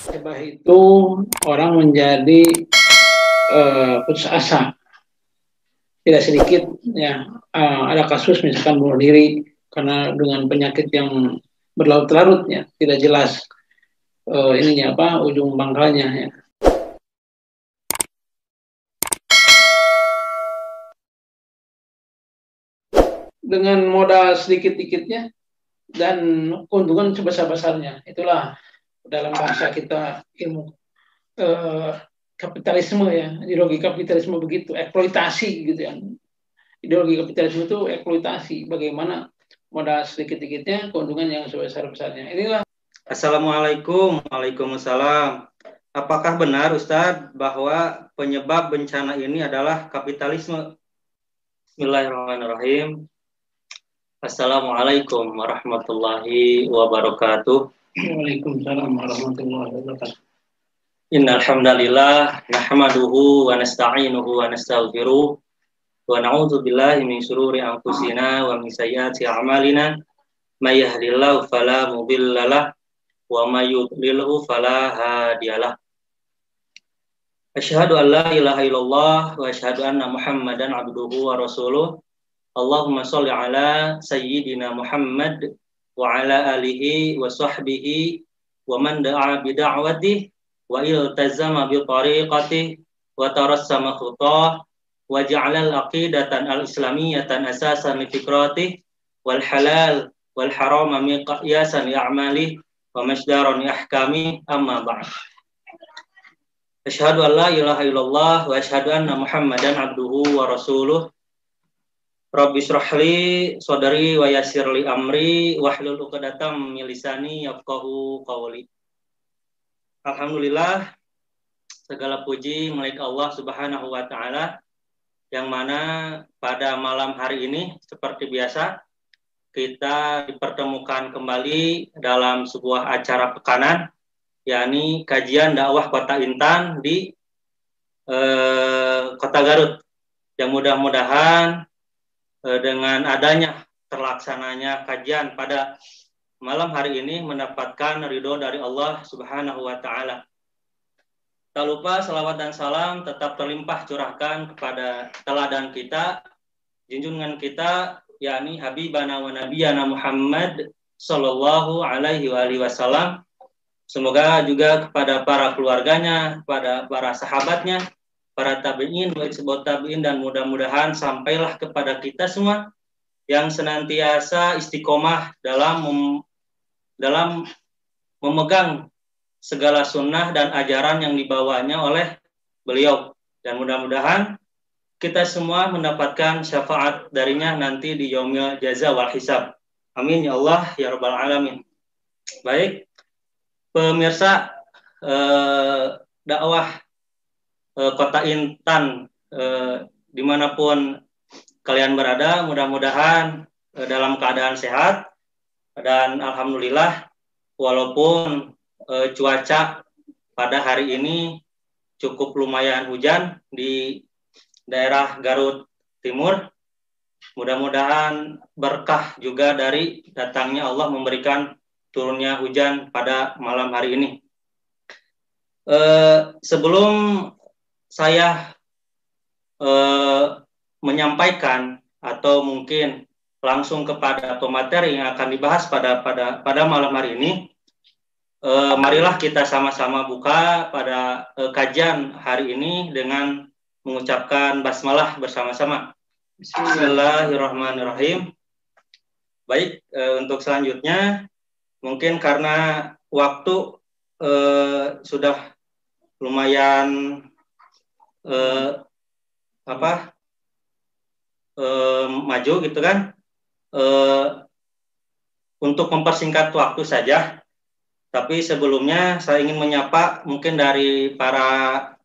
Musibah itu orang menjadi putus asa. Tidak sedikit ya ada kasus misalkan bunuh diri karena dengan penyakit yang berlarut-larut ya, tidak jelas ininya apa ujung pangkalnya ya. Dengan modal sedikit-dikitnya dan keuntungan sebesar-besarnya. Itulah dalam bahasa kita ilmu kapitalisme ya, ideologi kapitalisme begitu, eksploitasi gitu ya. Ideologi kapitalisme itu eksploitasi, bagaimana modal sedikit-dikitnya, keuntungan yang sebesar-besarnya. Inilah. Assalamualaikum. Waalaikumsalam. Apakah benar Ustadz bahwa penyebab bencana ini adalah kapitalisme? Bismillahirrahmanirrahim. Assalamualaikum warahmatullahi wabarakatuh. Waalaikumsalam warahmatullahi wabarakatuh. Innal hamdalillah nahmaduhu wa nasta'inuhu wa nastaghfiruh wa na'udzu billahi min syururi anfusina wa min sayyiati a'malina may yahdihillahu fala mudhillalah wa may yudlilhu fala hadiyalah. Asyhadu an la ilaha illallah wa asyhadu anna Muhammadan abduhu wa rasuluh. Allahumma sholli ala sayyidina Muhammad wa ala alihi wa sahbihi wa man da'a bi da'watihi wa iltazama bi tariqatihi wa tarassama khutah wa ja'ala al-aqidatan al-islamiyatan asasan li fikratihi wal halal wal harama miqyasan li a'malihi wa masdaran li ahkami amma ba'd. Asyhadu an la ilaha illallah wa asyhadu anna Muhammadan abduhu wa rasuluh. Rabbi shrah li sadri wa yassir li amri wahlul 'uqdatam min lisani yafqahu qawli. Alhamdulillah, segala puji milik Allah Subhanahu wa taala yang mana pada malam hari ini seperti biasa kita dipertemukan kembali dalam sebuah acara pekanan, yakni kajian dakwah Kota Intan di Kota Garut, yang mudah-mudahan dengan adanya terlaksananya kajian pada malam hari ini mendapatkan ridho dari Allah Subhanahu wa taala. Tak lupa salawat dan salam tetap terlimpah curahkan kepada teladan kita, junjungan kita, yakni Habibana wa Nabiyana Muhammad sallallahu alaihi wasallam. Semoga juga kepada para keluarganya, kepada para sahabatnya, para tabi'in, tabi'in, dan mudah-mudahan sampailah kepada kita semua yang senantiasa istiqomah dalam memegang segala sunnah dan ajaran yang dibawanya oleh beliau. Dan mudah-mudahan kita semua mendapatkan syafaat darinya nanti di yaumil jaza wal hisab. Amin ya Allah ya rabbal alamin. Baik, pemirsa dakwah Kota Intan dimanapun kalian berada, mudah-mudahan dalam keadaan sehat, dan alhamdulillah walaupun cuaca pada hari ini cukup lumayan hujan di daerah Garut Timur, mudah-mudahan berkah juga dari datangnya Allah memberikan turunnya hujan pada malam hari ini. Sebelum saya menyampaikan atau mungkin langsung kepada pemateri yang akan dibahas pada malam hari ini, marilah kita sama-sama buka pada kajian hari ini dengan mengucapkan basmalah bersama-sama. Bismillahirrahmanirrahim. Baik, untuk selanjutnya mungkin karena waktu sudah lumayan maju gitu kan, untuk mempersingkat waktu saja, tapi sebelumnya saya ingin menyapa mungkin dari para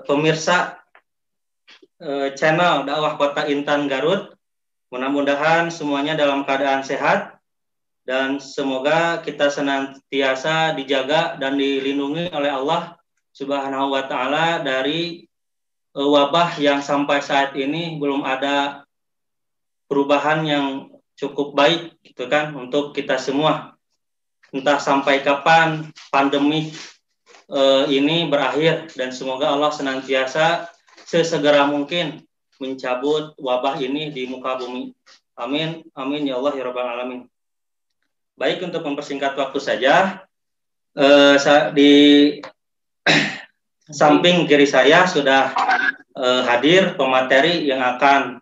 pemirsa channel dakwah Kota Intan Garut. Mudah-mudahan semuanya dalam keadaan sehat dan semoga kita senantiasa dijaga dan dilindungi oleh Allah Subhanahu wa taala dari wabah yang sampai saat ini belum ada perubahan yang cukup baik gitu kan untuk kita semua. entah sampai kapan pandemi ini berakhir, dan semoga Allah senantiasa sesegera mungkin mencabut wabah ini di muka bumi. Amin, amin ya Allah ya Rabbal Alamin. Baik, untuk mempersingkat waktu saja, di samping kiri saya sudah hadir pemateri yang akan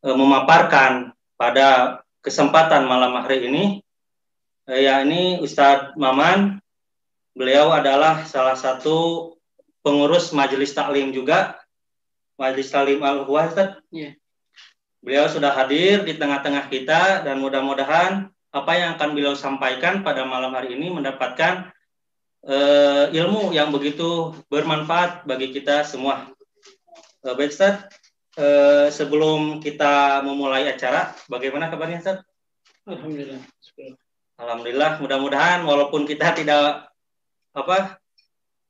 memaparkan pada kesempatan malam hari ini, yakni Ustadz Maman. Beliau adalah salah satu pengurus Majelis Taklim juga, Majelis Taklim Al-Ukhwah. Yeah. Beliau sudah hadir di tengah-tengah kita, dan mudah-mudahan apa yang akan beliau sampaikan pada malam hari ini mendapatkan ilmu yang begitu bermanfaat bagi kita semua. Baik Ustaz, sebelum kita memulai acara, bagaimana kabarnya Ustaz? Alhamdulillah. Alhamdulillah, mudah-mudahan walaupun kita tidak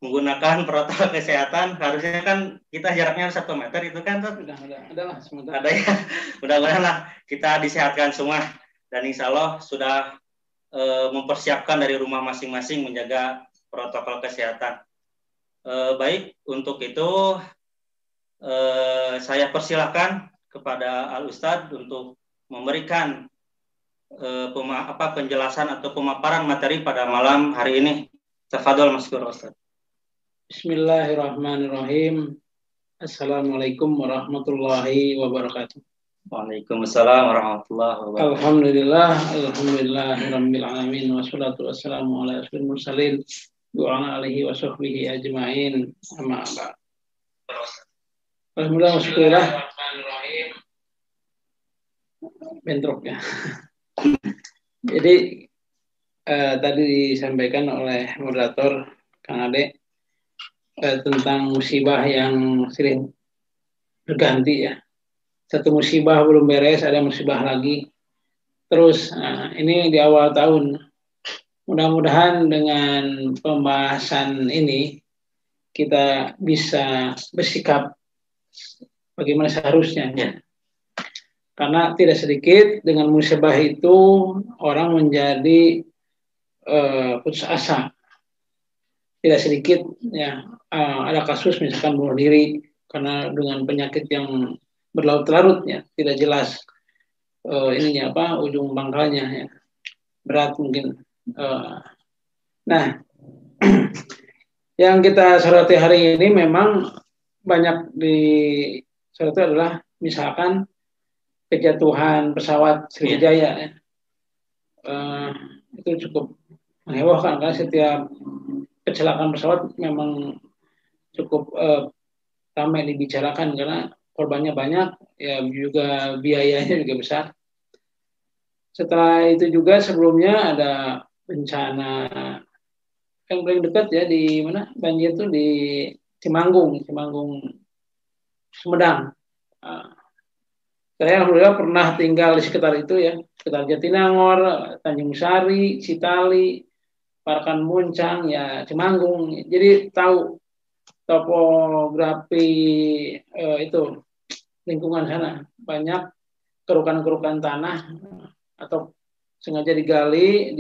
menggunakan protokol kesehatan, harusnya kan kita jaraknya 1 meter itu kan Ustaz? Ada lah, semoga. Ada ya. Mudah-mudahan lah kita disehatkan semua, dan insya Allah sudah mempersiapkan dari rumah masing-masing menjaga protokol kesehatan. Baik, untuk itu saya persilahkan kepada Al Ustadz untuk memberikan penjelasan atau pemaparan materi pada malam hari ini. Tafadhol Maskur Ustadz. Bismillahirrahmanirrahim. Assalamualaikum warahmatullahi wabarakatuh. Waalaikumsalam warahmatullahi wabarakatuh. Alhamdulillah alamin, wassalatu wassalamu ala asyrofil mursalin wa ala alihi wa sahbihi ajmain. Amma ba'd. Alhamdulillah, syukurillah. Bentrok ya. Jadi tadi disampaikan oleh moderator Kang Ade tentang musibah yang sering berganti ya. Satu musibah belum beres, ada musibah lagi. Terus ini di awal tahun. Mudah-mudahan dengan pembahasan ini kita bisa bersikap bagaimana seharusnya. Ya. Karena tidak sedikit dengan musibah itu orang menjadi putus asa. Tidak sedikit ya ada kasus misalkan bunuh diri karena dengan penyakit yang berlarut-larut ya, tidak jelas ininya ujung pangkalnya ya. Berat mungkin. Nah, yang kita soroti hari ini memang banyak disoroti adalah misalkan kejatuhan pesawat Sriwijaya ya. Itu cukup menghebohkan karena setiap kecelakaan pesawat memang cukup ramai dibicarakan karena korbannya banyak ya, juga biayanya juga besar. Setelah itu juga sebelumnya ada bencana yang paling dekat ya di mana banjir itu di Cimanggung Sumedang. Saya alhamdulillah pernah tinggal di sekitar itu ya, sekitar Jatinangor, Tanjung Sari, Citali, Parakan Muncang ya, Cimanggung. Jadi tahu topografi itu lingkungan sana, banyak kerukan-kerukan tanah atau sengaja digali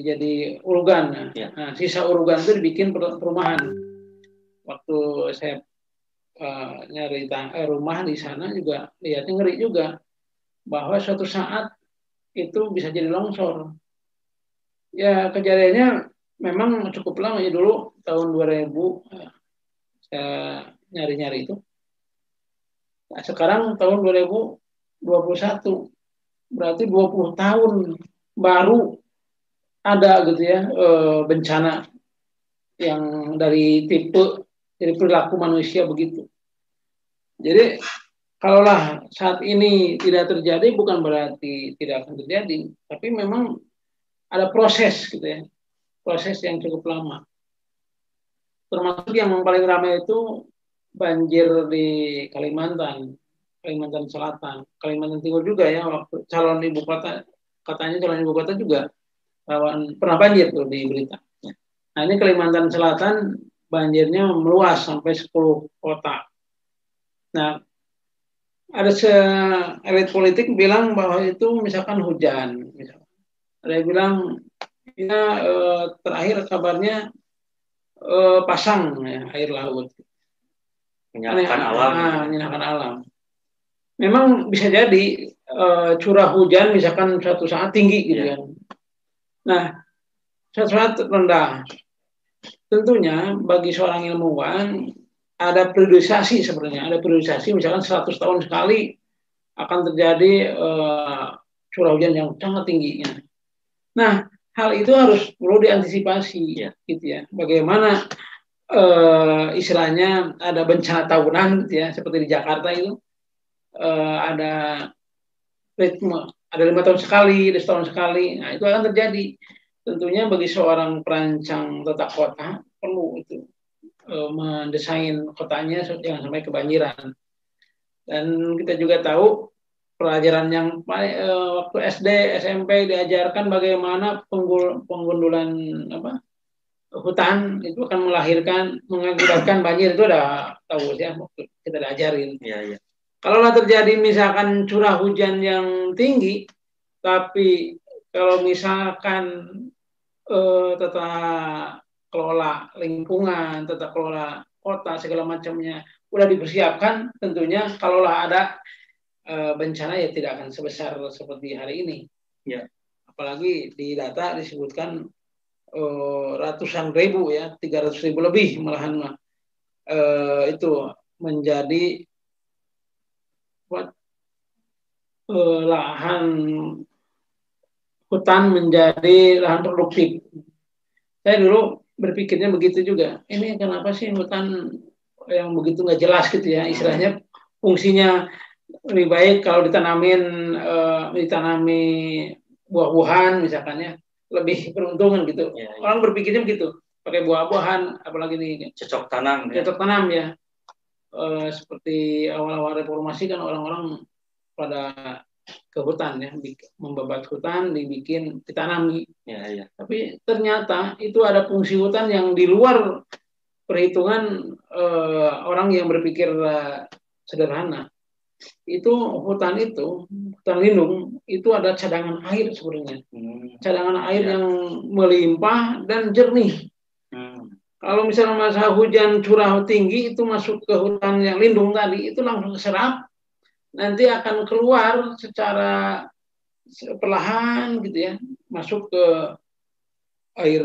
jadi urugan. Ya. Nah, sisa urugan itu dibikin perumahan. Waktu saya nyari rumah di sana juga lihatnya ngeri juga bahwa suatu saat itu bisa jadi longsor. Ya kejadiannya memang cukup lama ya, dulu tahun 2000 saya nyari-nyari itu. Nah, sekarang tahun 2021 berarti 20 tahun baru ada gitu ya bencana yang dari perilaku manusia begitu. Jadi kalaulah saat ini tidak terjadi bukan berarti tidak akan terjadi, tapi memang ada proses gitu ya, proses yang cukup lama. Termasuk yang paling ramai itu banjir di Kalimantan Selatan, Kalimantan Timur juga ya, waktu calon ibu kota, katanya calon ibu kota juga pernah banjir tuh di berita. Nah ini Kalimantan Selatan banjirnya meluas sampai 10 kota. Nah ada elit politik bilang bahwa itu misalkan hujan, misalkan. Ada yang bilang ya, terakhir kabarnya pasang ya, air laut. Menyalakan alam. Menyalakan alam. Memang bisa jadi curah hujan misalkan suatu saat tinggi gitu kan. Nah, suatu saat rendah. Tentunya bagi seorang ilmuwan ada periodisasi sebenarnya. Ada periodisasi misalkan 100 tahun sekali akan terjadi curah hujan yang sangat tingginya. Nah, hal itu harus perlu diantisipasi, gitu ya. Bagaimana istilahnya ada bencana tahunan, gitu ya, seperti di Jakarta itu ada ritme, ada 5 tahun sekali, ada setahun sekali. Nah, itu akan terjadi. Tentunya bagi seorang perancang tata kota perlu itu mendesain kotanya jangan sampai kebanjiran. Dan kita juga tahu pelajaran yang waktu SD, SMP diajarkan bagaimana penggundulan hutan itu akan mengakibatkan banjir, itu udah tahu ya, kita diajarin. Iya. Kalau terjadi misalkan curah hujan yang tinggi, tapi kalau misalkan tata kelola lingkungan, tata kelola kota segala macamnya udah dipersiapkan, tentunya kalaulah ada bencana ya tidak akan sebesar seperti hari ini. Ya, apalagi di data disebutkan ratusan ribu ya, 300.000 lebih malahan itu menjadi lahan hutan menjadi lahan produktif. Saya dulu berpikirnya begitu juga. Ini kenapa sih hutan yang begitu nggak jelas gitu ya, istilahnya fungsinya lebih baik kalau ditanami buah-buahan misalkan ya, lebih beruntungan gitu. Ya. Orang berpikirnya begitu, pakai buah-buahan, apalagi ini cocok tanam. Cocok tanam ya. Seperti awal-awal reformasi kan orang-orang pada ke hutan ya, membabat hutan, ditanami. Ya. Tapi ternyata itu ada fungsi hutan yang di luar perhitungan orang yang berpikir sederhana. Itu hutan lindung itu ada cadangan air sebenarnya. Cadangan air yang melimpah dan jernih. Kalau misalnya masa hujan curah tinggi itu masuk ke hutan yang lindung tadi, itu langsung keserap, nanti akan keluar secara perlahan gitu ya, masuk ke air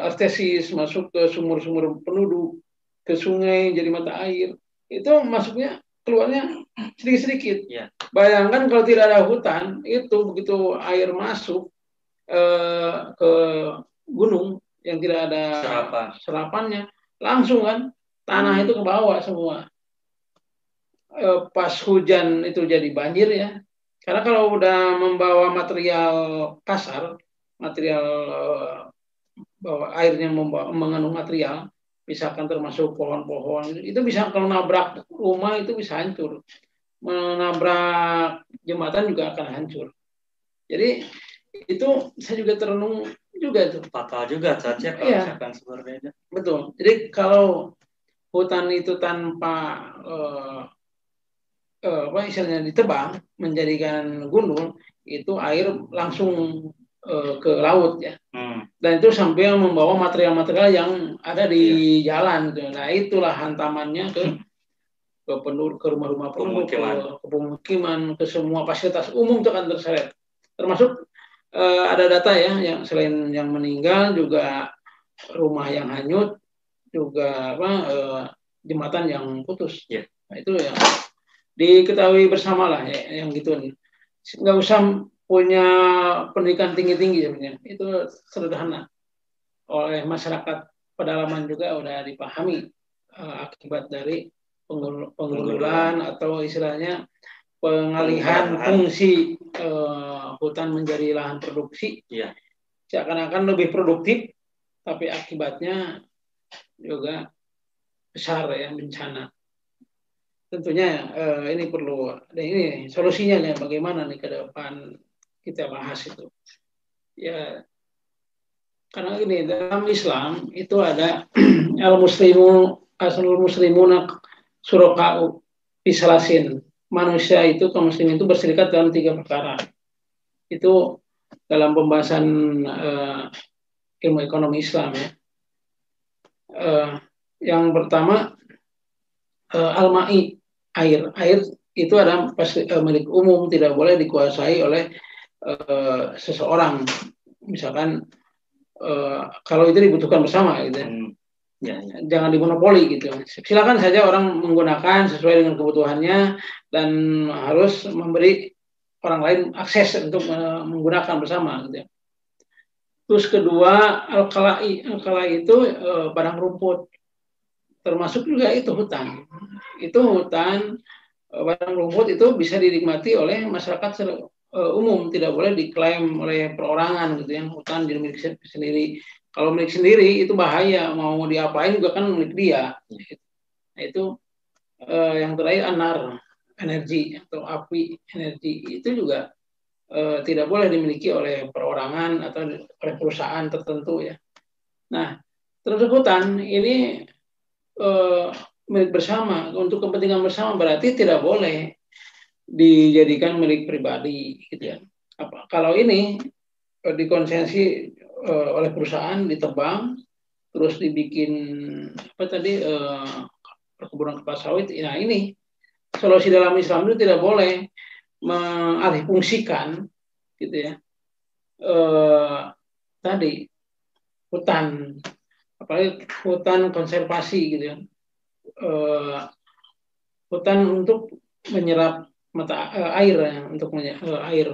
artesis, masuk ke sumur-sumur penduduk, ke sungai jadi mata air. Itu masuknya keluarnya sedikit-sedikit. Ya. Bayangkan kalau tidak ada hutan, itu begitu air masuk ke gunung yang tidak ada serapannya, langsung kan tanah itu ke bawah semua. Pas hujan itu jadi banjir ya. Karena kalau udah membawa material kasar, material bahwa airnya mengandung material, misalkan termasuk pohon-pohon, itu bisa kalau nabrak rumah itu bisa hancur. Menabrak jembatan juga akan hancur. Jadi itu saya juga terenung juga itu. Fatal juga saja kalau misalkan seperti itu. Betul. Jadi kalau hutan itu tanpa istilahnya ditebang menjadikan gundul, itu air langsung ke laut ya. Dan itu sampai membawa material-material yang ada di jalan. Nah itulah hantamannya ke rumah-rumah penduduk, ke pemukiman, ke semua fasilitas umum itu akan terseret. Termasuk ada data ya, yang selain yang meninggal juga rumah yang hanyut, juga jembatan yang putus. Yeah. Nah, itu ya diketahui bersama lah ya, yang gitu. Nggak usah punya pendidikan tinggi-tinggi sebenarnya, itu sederhana. Oleh masyarakat pedalaman juga udah dipahami akibat dari penggundulan atau istilahnya pengalihan fungsi hutan menjadi lahan produksi. Yeah. Seakan-akan lebih produktif, tapi akibatnya juga besar ya, bencana. Tentunya ini perlu, ini solusinya ya, bagaimana nih ke depan kita bahas itu. Ya, karena ini dalam Islam itu ada aslul muslimun syuraka'u fi salasin. Manusia itu, kaum muslimin itu berserikat dalam 3 perkara. Itu dalam pembahasan ilmu ekonomi Islam ya. Yang pertama al-ma'i, air. Air itu adalah milik umum, tidak boleh dikuasai oleh seseorang. Misalkan kalau itu dibutuhkan bersama gitu. Ya. Jangan dimonopoli gitu. Silakan saja orang menggunakan sesuai dengan kebutuhannya dan harus memberi orang lain akses untuk menggunakan bersama gitu. Terus kedua, al-kalai. Al-kalai itu padang rumput. Termasuk juga itu hutan. Itu hutan, padang rumput itu bisa dinikmati oleh masyarakat umum, tidak boleh diklaim oleh perorangan gitu ya. Hutan jadi milik sendiri. Kalau milik sendiri itu bahaya, mau diapain juga kan milik dia. Nah, itu yang terakhir anar, energi atau api, energi itu juga tidak boleh dimiliki oleh perorangan atau oleh perusahaan tertentu ya. Nah, terus hutan ini milik bersama, untuk kepentingan bersama, berarti tidak boleh dijadikan milik pribadi gitu ya. Kalau ini dikonsesi oleh perusahaan, ditebang, terus dibikin apa tadi perkebunan kelapa sawit. Nah, ini solusi dalam Islam itu tidak boleh mengalihfungsikan gitu ya tadi hutan, apalagi hutan konservasi gitu ya, hutan untuk menyerap mata air ya, untuk air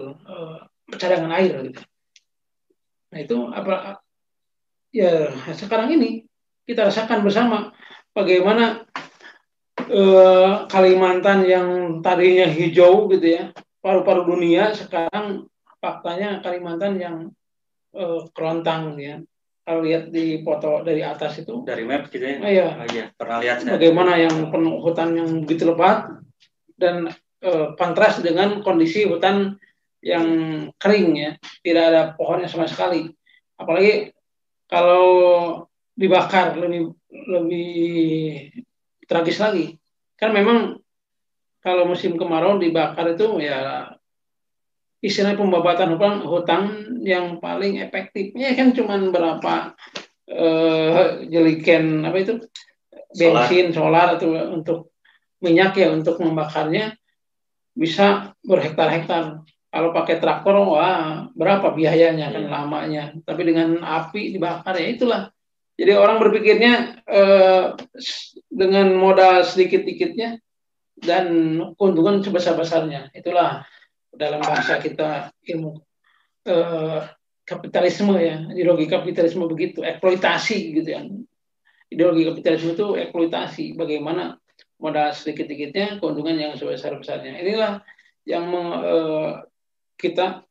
cadangan air gitu. Nah itu apa ya, sekarang ini kita rasakan bersama bagaimana Kalimantan yang tadinya hijau gitu ya, paru-paru dunia, sekarang faktanya Kalimantan yang kerontang ya. Kalau lihat di foto dari atas itu, dari map gitu ya. Iya. Oh iya, pernah lihat saya. Bagaimana yang penuh hutan yang begitu lebat dan kontras dengan kondisi hutan yang kering ya, tidak ada pohonnya sama sekali. Apalagi kalau dibakar lebih tragis lagi. Kan memang kalau musim kemarau dibakar itu ya istilah pembabatan hutan yang paling efektifnya kan cuma berapa jeliken apa itu bensin, solar atau untuk minyak ya, untuk membakarnya bisa berhektar-hektar. Kalau pakai traktor, wah berapa biayanya kan, lamanya. Tapi dengan api dibakar ya itulah. Jadi orang berpikirnya dengan modal sedikit-dikitnya dan keuntungan sebesar-besarnya. Itulah dalam bahasa kita ilmu kapitalisme ya, ideologi kapitalisme begitu, eksploitasi gitu ya. Ideologi kapitalisme itu eksploitasi, bagaimana modal sedikit-dikitnya keuntungan yang sebesar-besarnya. Inilah yang kita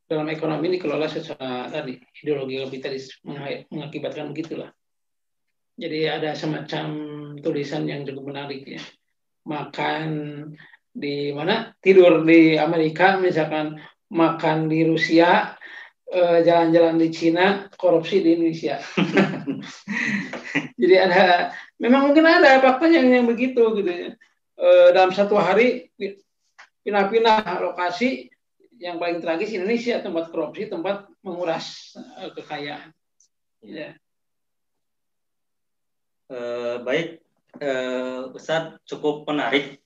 dalam ekonomi ini dikelola secara tadi ideologi kapitalis mengakibatkan begitulah. Jadi ada semacam tulisan yang cukup menarik ya. Makan di mana, tidur di Amerika misalkan, makan di Rusia, jalan-jalan di Cina, korupsi di Indonesia. Jadi memang mungkin ada faktanya yang begitu gitu ya. Dalam satu hari pindah-pindah lokasi, yang paling tragis Indonesia tempat korupsi, tempat menguras kekayaan. Ya. Baik, Ustadz, cukup menarik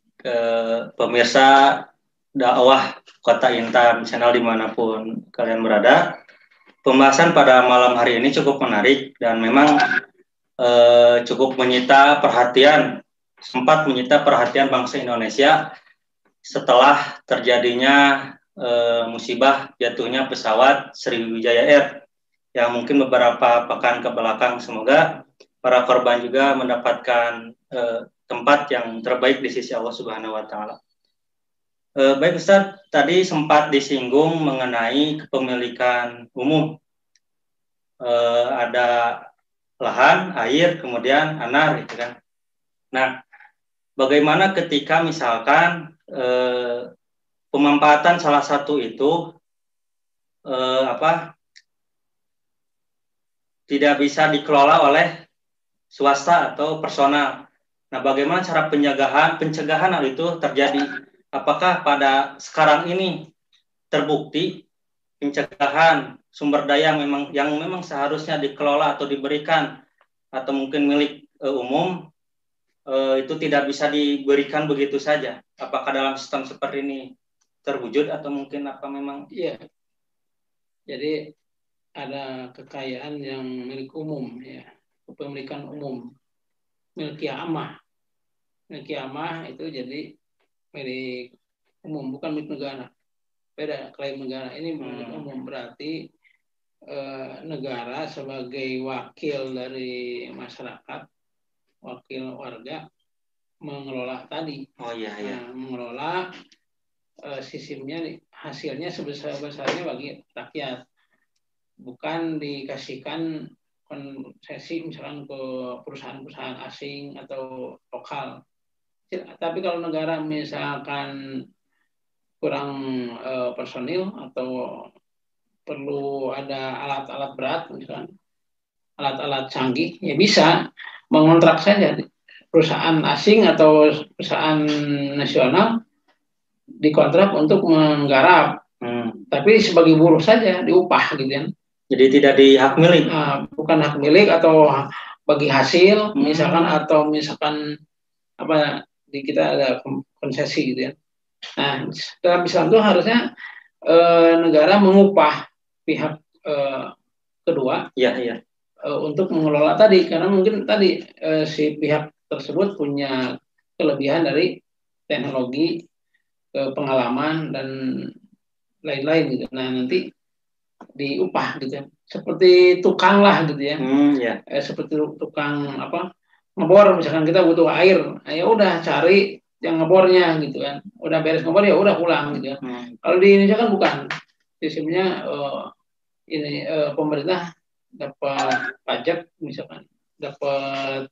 pemirsa dakwah Kota Intan channel dimanapun kalian berada. Pembahasan pada malam hari ini cukup menarik dan memang cukup sempat menyita perhatian bangsa Indonesia setelah terjadinya musibah jatuhnya pesawat Sriwijaya Air yang mungkin beberapa pekan ke belakang. Semoga para korban juga mendapatkan tempat yang terbaik di sisi Allah Subhanahu wa Ta'ala. Baik Ustaz, tadi sempat disinggung mengenai kepemilikan umum. Ada lahan, air, kemudian anar gitu kan. Nah, bagaimana ketika misalkan pemanfaatan salah satu itu tidak bisa dikelola oleh swasta atau personal. Nah, bagaimana cara pencegahan hal itu terjadi? Apakah pada sekarang ini terbukti pencegahan sumber daya yang memang seharusnya dikelola atau diberikan atau mungkin milik umum itu tidak bisa diberikan begitu saja. Apakah dalam sistem seperti ini terwujud atau mungkin apa memang? Iya. Jadi ada kekayaan yang milik umum, ya, kepemilikan umum, milkiah amah. Milkiah amah itu jadi milik umum, bukan milik negara. Beda, klaim negara ini milik umum, berarti negara sebagai wakil dari masyarakat, wakil warga mengelola tadi. Oh iya, iya. Nah, mengelola sistemnya, hasilnya sebesar-besarnya bagi rakyat, bukan dikasihkan konsesi misalkan ke perusahaan-perusahaan asing atau lokal. Tapi kalau negara misalkan kurang personil atau perlu ada alat-alat berat, misalkan alat-alat canggih, ya bisa mengontrak saja perusahaan asing atau perusahaan nasional dikontrak untuk menggarap, tapi sebagai buruh saja, diupah gitu kan. Jadi tidak di hak milik. Bukan hak milik atau bagi hasil, misalkan atau misalkan apa di kita ada konsesi gitu ya. Nah, dalam Islam itu harusnya negara mengupah pihak kedua, iya. Untuk mengelola tadi, karena mungkin tadi si pihak tersebut punya kelebihan dari teknologi, pengalaman dan lain-lain gitu. Nah, nanti diupah gitu ya. Seperti tukang lah gitu ya. Ya. Seperti tukang apa? Ngebor, misalkan kita butuh air. Nah, ya udah cari yang ngebornya gitu kan. Udah beres ngebor ya udah pulang gitu ya. Kalau di Indonesia kan bukan. Sistemnya pemerintah dapat pajak, misalkan dapat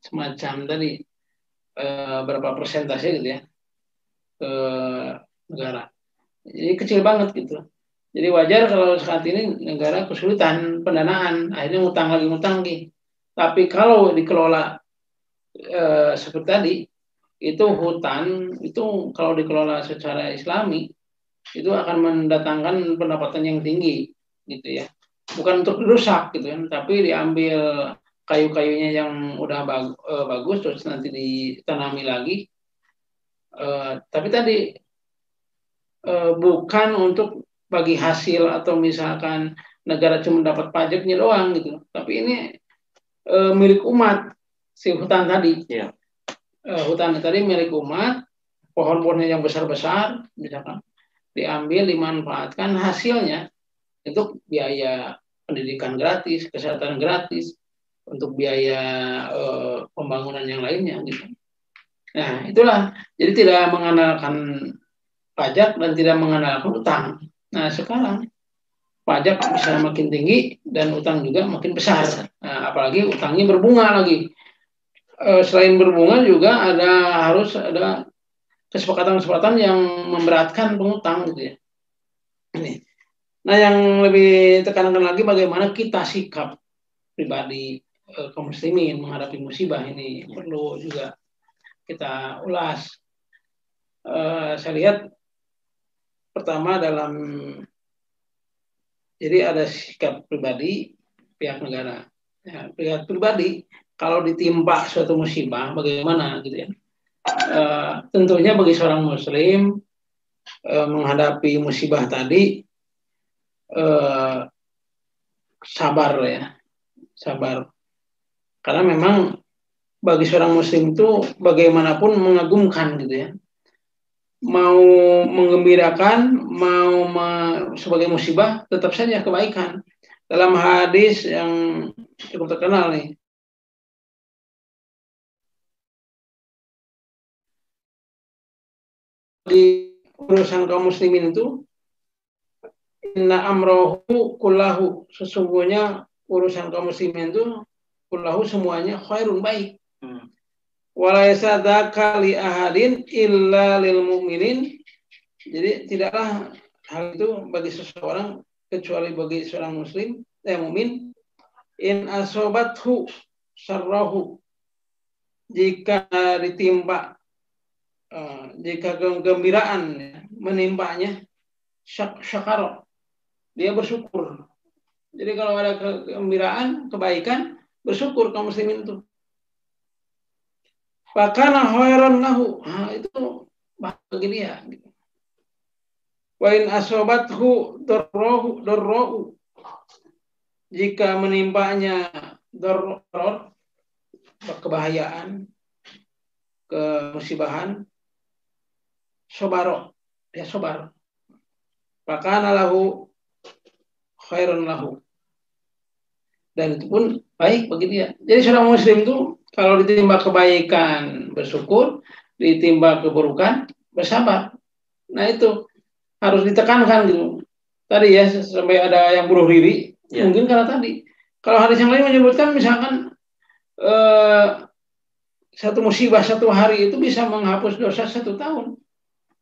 semacam tadi berapa persentase gitu ya ke negara. Jadi kecil banget gitu. Jadi wajar kalau saat ini negara kesulitan pendanaan, akhirnya ngutang lagi. Tapi kalau dikelola seperti tadi, itu hutan itu kalau dikelola secara Islami itu akan mendatangkan pendapatan yang tinggi gitu ya. Bukan untuk dirusak gitu kan, tapi diambil kayu-kayunya yang udah bagus terus nanti ditanami lagi. Tapi tadi bukan untuk bagi hasil atau misalkan negara cuma dapat pajaknya doang gitu. Tapi ini milik umat, si hutan tadi. Yeah. Hutan tadi milik umat, pohon-pohonnya yang besar-besar misalkan diambil, dimanfaatkan hasilnya untuk biaya pendidikan gratis, kesehatan gratis, untuk biaya pembangunan yang lainnya gitu. Nah, itulah. Jadi tidak mengandalkan pajak dan tidak mengandalkan utang. Nah, sekarang pajak bisa makin tinggi dan utang juga makin besar. Nah, apalagi utangnya berbunga lagi. Selain berbunga juga harus ada kesepakatan-kesepakatan yang memberatkan pengutang gitu ya. Ini. Nah, yang lebih tekankan lagi bagaimana kita sikap pribadi kaum muslimin menghadapi musibah ini perlu juga kita ulas. Saya lihat pertama jadi ada sikap pribadi pihak negara. Ya, pihak pribadi kalau ditimpa suatu musibah bagaimana gitu ya. Tentunya bagi seorang muslim menghadapi musibah tadi sabar ya, sabar. Karena memang bagi seorang muslim itu bagaimanapun mengagumkan gitu ya. Mau menggembirakan, sebagai musibah tetap saja kebaikan. Dalam hadis yang cukup terkenal nih, di urusan kaum muslimin itu inna amrohu kullahu, sesungguhnya urusan kaum muslimin itu kullahu semuanya khairun, baik. Walaysa dzaka li ahadin illa lil mu'minin. Jadi tidaklah hal itu bagi seseorang kecuali bagi seorang muslim, mukmin. In asobathu syarrahu, jika ditimpa, jika kegembiraan menimpanya, syakaro, dia bersyukur. Jadi kalau ada kegembiraan, kebaikan, bersyukur kaum muslimin itu. Fakana khairan lahu. Nah, itu bagi dia. Wa in asobathu darra'u. Jika menimpanya darrar, kebahayaan, kemusibahan, sobaro, dia sobar. Fakana lahu khairan lahu. Dan itu pun baik bagi dia. Jadi seorang muslim itu kalau ditimba kebaikan bersyukur, ditimba keburukan bersabar. Nah itu harus ditekankan gitu. Tadi ya sampai ada yang bunuh diri, mungkin karena tadi. Kalau hadis yang lain menyebutkan misalkan satu musibah satu hari itu bisa menghapus dosa 1 tahun.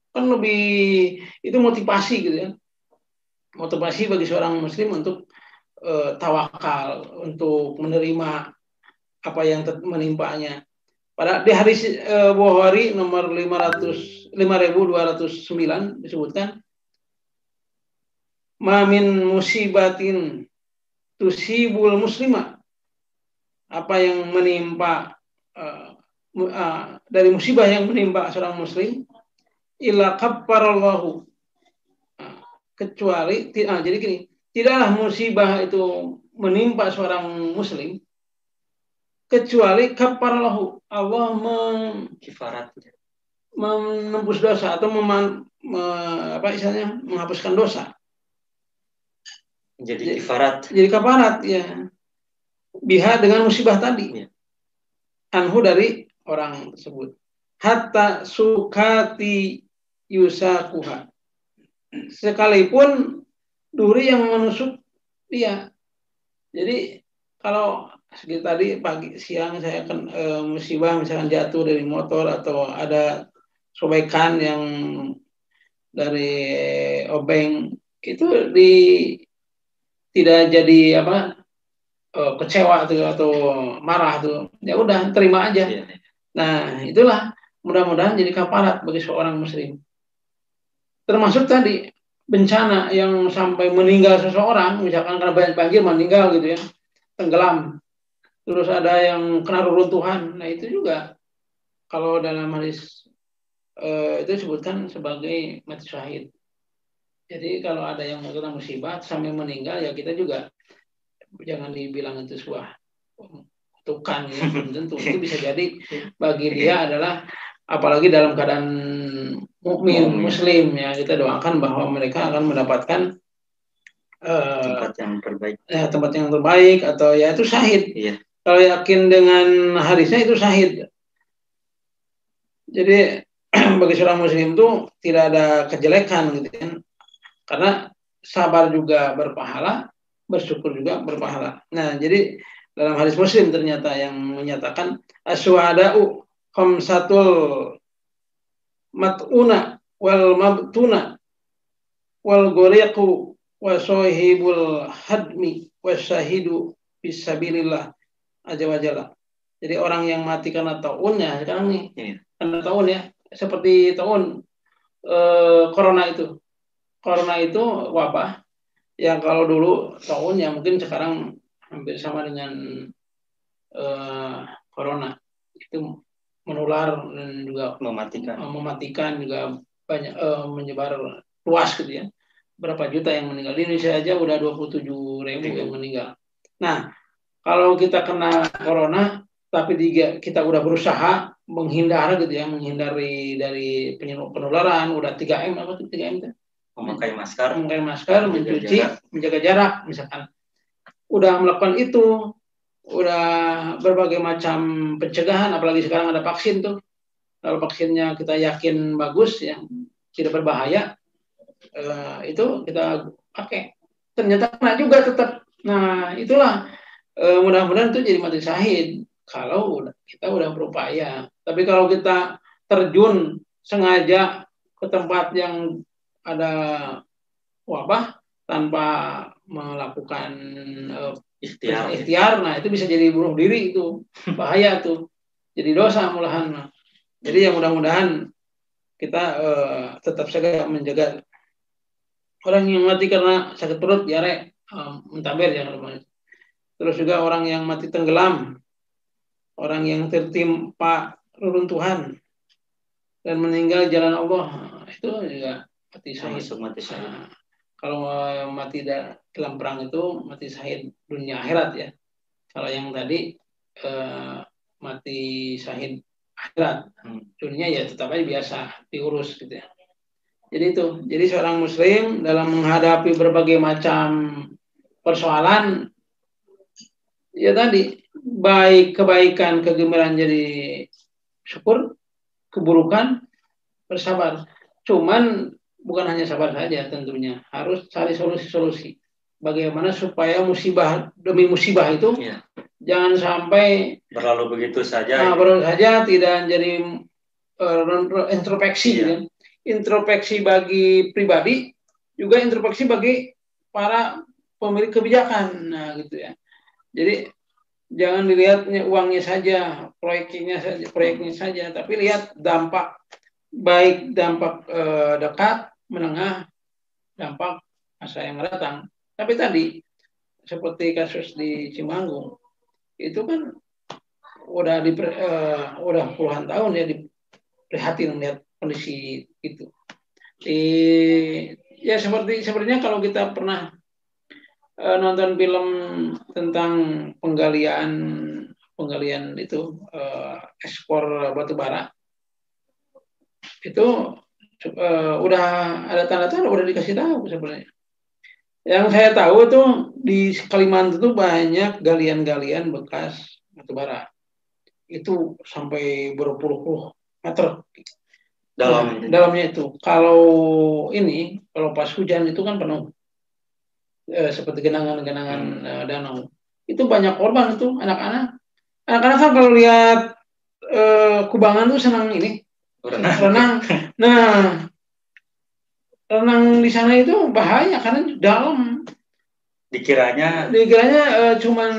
Kan lebih itu motivasi gitu ya. Motivasi bagi seorang muslim untuk tawakal, untuk menerima apa yang menimpanya. Pada di hadis Bukhari nomor 5209 disebutkan, ma min musibatin tusibul muslima, apa yang menimpa dari musibah yang menimpa seorang muslim, illa kaffarallahu, kecuali jadi gini, tidaklah musibah itu menimpa seorang muslim kecuali kafarallahu, Allah menembus dosa atau menghapuskan dosa. Jadi kafarat. Jadi kafarat ya. Biha dengan musibah tadi. Ya. Anhu dari orang tersebut. Hatta sukati yusakuha. Sekalipun duri yang menusuk dia. Jadi kalau seperti tadi pagi siang saya akan musibah misalkan jatuh dari motor atau ada sobekan yang dari obeng itu tidak jadi kecewa tuh atau marah tuh, ya udah terima aja. Nah itulah mudah-mudahan jadi kafarat bagi seorang muslim. Termasuk tadi bencana yang sampai meninggal seseorang, misalkan karena banyak banjir meninggal gitu ya, tenggelam. Terus ada yang kena reruntuhan. Nah itu juga kalau dalam hadis itu disebutkan sebagai mati syahid. Jadi kalau ada yang kena musibah sampai meninggal, ya kita juga jangan dibilang itu sebuah kutukan ya. Tentu itu bisa jadi bagi dia adalah, apalagi dalam keadaan mukmin muslim ya, kita doakan bahwa mereka akan mendapatkan tempat yang terbaik. Ya, tempat yang terbaik atau ya itu syahid. Iya. Kalau yakin dengan hadisnya itu syahid. Jadi bagi seorang muslim itu tidak ada kejelekan gitu kan. Karena sabar juga berpahala, bersyukur juga berpahala. Nah, jadi dalam hadis Muslim ternyata yang menyatakan aswada'u khamsatul mat'una wal mabtuna wal ghariqu wa sahibul hadmi wasyahidu fisabilillah azza wa jalla. Jadi orang yang mati karena taun ya sekarang nih, karena taun ya, seperti taun corona itu. Corona itu wabah yang kalau dulu taun ya mungkin sekarang hampir sama dengan corona, itu menular dan juga mematikan juga banyak, menyebar luas gitu ya. Berapa juta yang meninggal di Indonesia aja udah 27.000 yang meninggal. Nah, kalau kita kena corona tapi kita udah berusaha menghindar gitu ya, menghindari dari penularan, udah 3M apa tuh 3M itu? Memakai masker, mencuci, menjaga jarak misalkan. Udah melakukan itu, udah berbagai macam pencegahan, apalagi sekarang ada vaksin tuh. Kalau vaksinnya kita yakin bagus ya, tidak berbahaya, itu kita pakai. Ternyata kena juga tetap. Nah, itulah mudah-mudahan itu jadi mati syahid kalau kita udah berupaya. Tapi kalau kita terjun sengaja ke tempat yang ada wabah tanpa melakukan ikhtiar, nah itu bisa jadi bunuh diri, itu bahaya tuh, jadi dosa malahan. Jadi yang mudah-mudahan kita tetap saja menjaga orang yang mati karena sakit perut, diare, muntaber ya. Terus juga orang yang mati tenggelam, orang yang tertimpa reruntuhan dan meninggal jalan Allah, itu juga mati syahid. Mati syahid. Nah, kalau mati dalam perang itu mati syahid dunia akhirat ya. Kalau yang tadi mati syahid akhirat, dunia ya tetap aja biasa diurus gitu ya. Jadi seorang muslim dalam menghadapi berbagai macam persoalan, ya tadi, baik kebaikan, kegembiraan jadi syukur, keburukan bersabar. Cuman bukan hanya sabar saja tentunya, harus cari solusi-solusi. Bagaimana supaya musibah demi musibah itu jangan sampai berlalu begitu saja. Berlalu saja, tidak jadi introspeksi. Ya. Introspeksi bagi pribadi, juga introspeksi bagi para pemilik kebijakan. Nah, gitu ya. Jadi jangan dilihatnya uangnya saja, proyeknya saja, tapi lihat dampak, baik dampak dekat, menengah, dampak masa yang datang. Tapi tadi seperti kasus di Cimanggung, itu kan udah puluhan tahun ya diprihatin melihat kondisi itu. Ya sepertinya kalau kita pernah nonton film tentang penggalian itu ekspor batu bara, itu udah ada tanda-tanda, udah dikasih tahu sebenarnya. Yang saya tahu itu di Kalimantan itu banyak galian-galian bekas batu bara. Itu sampai berpuluh-puluh meter dalamnya itu. Kalau pas hujan itu kan penuh, seperti genangan-genangan danau. Itu banyak korban itu, anak-anak kan kalau lihat kubangan tuh senang renang. Nah, renang di sana itu bahaya karena dalam. Dikiranya cuman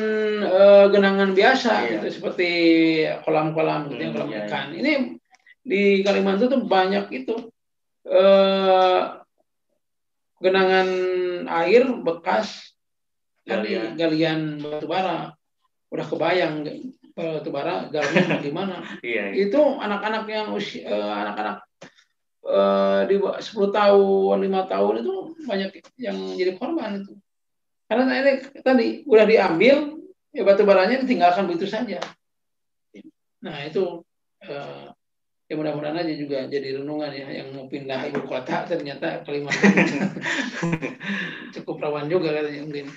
genangan biasa, gitu, seperti kolam-kolam gitu, kolam ikan. Ini di Kalimantan tuh banyak itu genangan air bekas galian batu bara. Udah kebayang batu bara dalamnya gimana. Itu anak-anak yang anak-anak di 10 tahun, 5 tahun itu banyak yang jadi korban itu. Karena tadi udah diambil, ya batu baranya ditinggalkan begitu saja. Nah itu ya mudah-mudahan aja juga jadi renungan ya, yang mau pindah ibu kota ternyata Kalimantan cukup rawan juga katanya mungkin.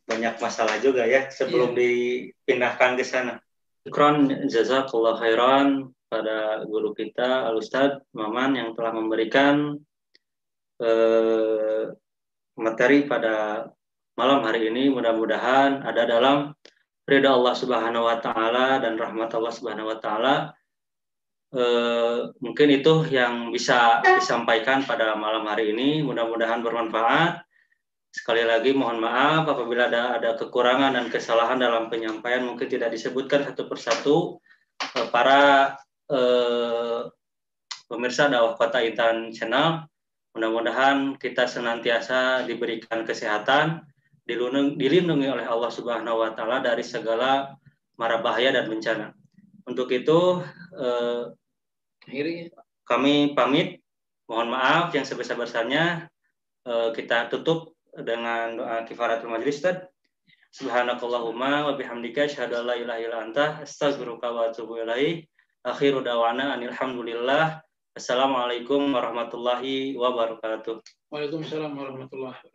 Banyak masalah juga ya sebelum dipindahkan ke sana. Syukran jazakallah khairan pada guru kita Al-Ustadz Maman yang telah memberikan materi pada malam hari ini. Mudah-mudahan ada dalam ridha Allah Subhanahu wa taala dan rahmat Allah Subhanahu wa taala. Mungkin itu yang bisa disampaikan pada malam hari ini. Mudah-mudahan bermanfaat. Sekali lagi mohon maaf apabila ada kekurangan dan kesalahan dalam penyampaian, mungkin tidak disebutkan satu persatu. Para pemirsa dakwah Kota Intan Channel, mudah-mudahan kita senantiasa diberikan kesehatan, dilindungi oleh Allah Subhanahu wa taala dari segala mara bahaya dan bencana. Untuk itu kami pamit, mohon maaf yang sebesar-besarnya. Kita tutup dengan doa kifaratul majlis. Subhanakallahumma wa bihamdika asyhadu an la ilaha illa anta astaghfiruka wa atubu ilaik. Akhiru da'wana alhamdulillah. Assalamualaikum warahmatullahi wabarakatuh. Waalaikumsalam warahmatullahi wabarakatuh.